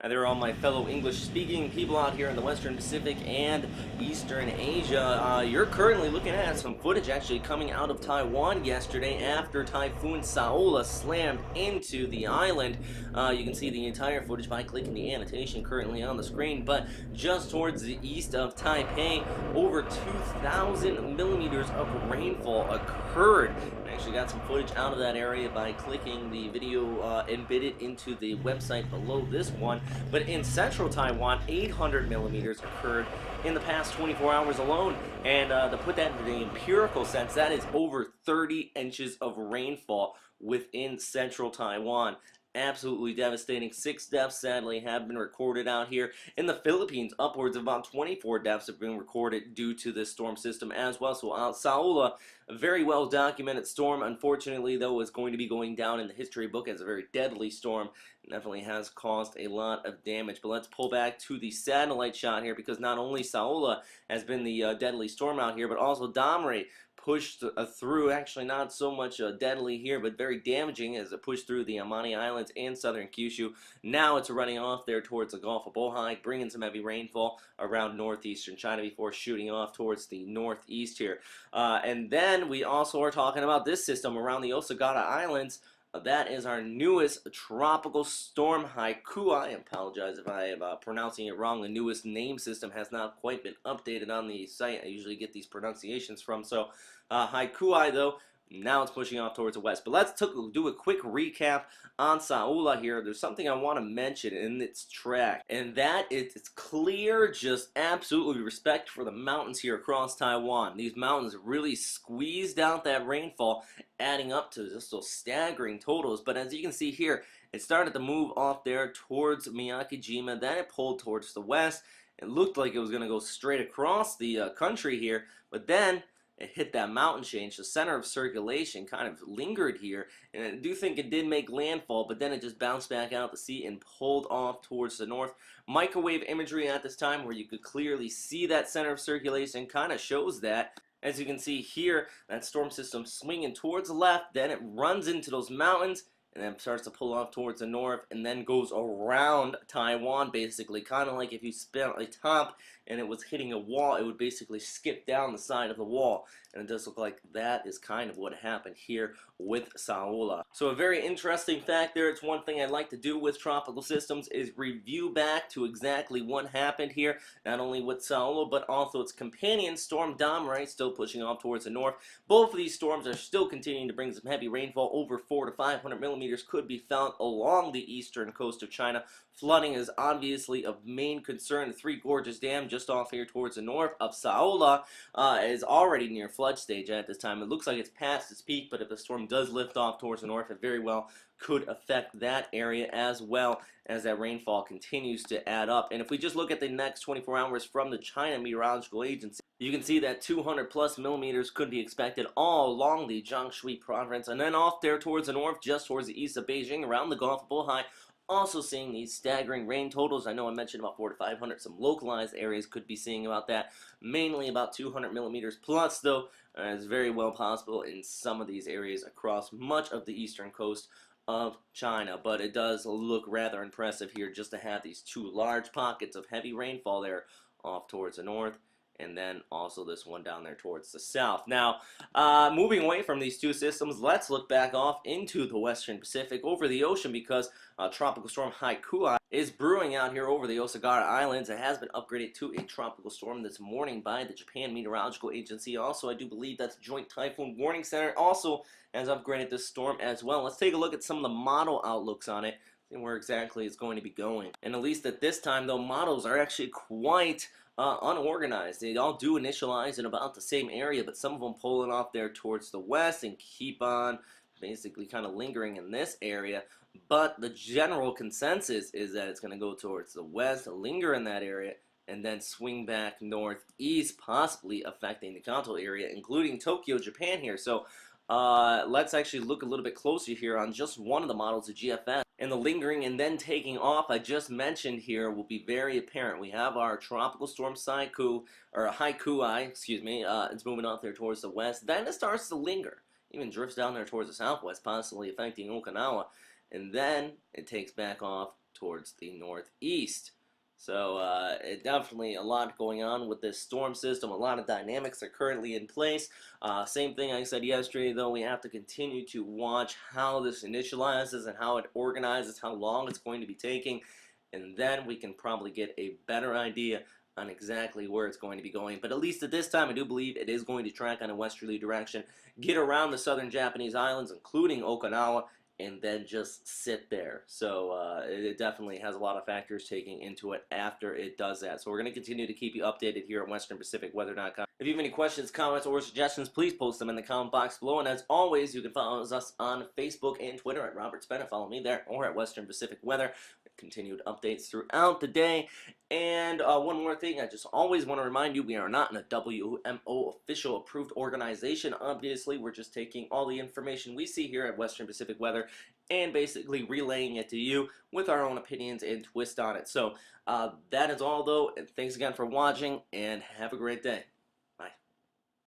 Hi there, all my fellow English-speaking people out here in the Western Pacific and Eastern Asia. You're currently looking at some footage actually coming out of Taiwan yesterday after Typhoon Saola slammed into the island. You can see the entire footage by clicking the annotation currently on the screen, but just towards the east of Taipei, over 2,000 millimeters of rainfall occurred. I actually got some footage out of that area by clicking the video embedded into the website below this one. But in central Taiwan, 800 millimeters occurred in the past 24 hours alone. And to put that into the empirical sense, that is over 30 inches of rainfall within central Taiwan. Absolutely devastating. 6 deaths sadly have been recorded out here. In the Philippines, upwards of about 24 deaths have been recorded due to this storm system as well. So Saola, a very well documented storm, unfortunately though, is going to be going down in the history book as a very deadly storm. It definitely has caused a lot of damage. But let's pull back to the satellite shot here, because not only Saola has been the deadly storm out here, but also Damrey pushed through, actually not so much deadly here, but very damaging as it pushed through the Amani Islands and southern Kyushu. Now it's running off there towards the Gulf of Bohai, bringing some heavy rainfall around northeastern China before shooting off towards the northeast here. And then we also are talking about this system around the Osagata Islands. That is our newest tropical storm, Haikui. I apologize if I am pronouncing it wrong. The newest name system has not quite been updated on the site. I usually get these pronunciations from. So Haikui, though, now it's pushing off towards the west. But let's do a quick recap on Saola here. There's something I want to mention in its track, and that it's clear, just absolutely respect for the mountains here across Taiwan. These mountains really squeezed out that rainfall, adding up to just those staggering totals. But as you can see here, it started to move off there towards Miyakijima, then it pulled towards the west. It looked like it was going to go straight across the country here, but then it hit that mountain change. The center of circulation kind of lingered here, and I do think it did make landfall, but then it just bounced back out to sea and pulled off towards the north. Microwave imagery at this time where you could clearly see that center of circulation kind of shows that. As you can see here, that storm system swinging towards the left, then it runs into those mountains, and then starts to pull off towards the north, and then goes around Taiwan, basically. Kind of like if you spin a top and it was hitting a wall, it would basically skip down the side of the wall. And it does look like that is kind of what happened here with Saola. So a very interesting fact there. It's one thing I like to do with tropical systems is review back to exactly what happened here, not only with Saola, but also its companion storm Damrey, still pushing off towards the north. Both of these storms are still continuing to bring some heavy rainfall. Over 400 to 500 millimeters could be found along the eastern coast of China. Flooding is obviously of main concern. The Three Gorges Dam just off here towards the north of Saola is already near flood stage at this time. It looks like it's past its peak, but if the storm does lift off towards the north, it very well could affect that area as well, as that rainfall continues to add up. And if we just look at the next 24 hours from the China Meteorological Agency, you can see that 200 plus millimeters could be expected all along the Jiangsu province, and then off there towards the north, just towards the east of Beijing, around the Gulf of Bohai. Also seeing these staggering rain totals. I know I mentioned about 400 to 500. Some localized areas could be seeing about that. Mainly about 200 millimeters plus, though. It's very well possible in some of these areas across much of the eastern coast of China. But it does look rather impressive here just to have these two large pockets of heavy rainfall there off towards the north, and then also this one down there towards the south. Now, moving away from these two systems, let's look back off into the Western Pacific over the ocean, because Tropical Storm Haikui is brewing out here over the Osagata Islands. It has been upgraded to a tropical storm this morning by the Japan Meteorological Agency. Also, I do believe that the Joint Typhoon Warning Center also has upgraded this storm as well. Let's take a look at some of the model outlooks on it, see where exactly it's going to be going. And at least at this time, though, models are actually quite unorganized. They all do initialize in about the same area, but some of them pulling off there towards the west and keep on basically kind of lingering in this area. But the general consensus is that it's going to go towards the west, linger in that area, and then swing back northeast, possibly affecting the Kanto area, including Tokyo, Japan here. So let's actually look a little bit closer here on just one of the models of GFS. And the lingering and then taking off I just mentioned here will be very apparent. We have our tropical storm Haikui, excuse me. It's moving off there towards the west. Then it starts to linger, even drifts down there towards the southwest, possibly affecting Okinawa. And then it takes back off towards the northeast. So definitely a lot going on with this storm system. A lot of dynamics are currently in place. Same thing I said yesterday, though. We have to continue to watch how this initializes and how it organizes, how long it's going to be taking, and then we can probably get a better idea on exactly where it's going to be going. But at least at this time, I do believe it is going to track on a westerly direction, get around the southern Japanese islands, including Okinawa, and then just sit there. So it definitely has a lot of factors taking into it after it does that. So we're going to continue to keep you updated here at westernpacificweather.com. If you have any questions, comments, or suggestions, please post them in the comment box below. And as always, you can follow us on Facebook and Twitter at Robert Spenna. Follow me there, or at Western Pacific Weather. Continued updates throughout the day. And one more thing, I just always want to remind you, we are not in a WMO official approved organization. Obviously, we're just taking all the information we see here at Western Pacific Weather and basically relaying it to you with our own opinions and twist on it. So that is all, though, and thanks again for watching, and have a great day. Bye.